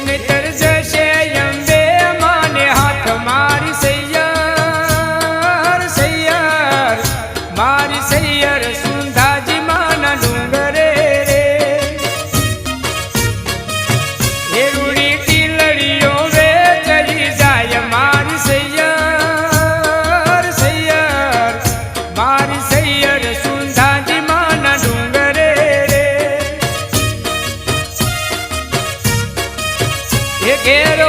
નહીતર જશે અંબે માને હાથ મારી સૈયર સૈયર મારી સૈયર સુંધાજી માના ડુંગરે રે એ રૂડી ટીલડીઓ વેચરી જાય મારી સૈયર સૈયર મારી સૈયર સુંધાજી માના ડુંગરે રે એ ઘેર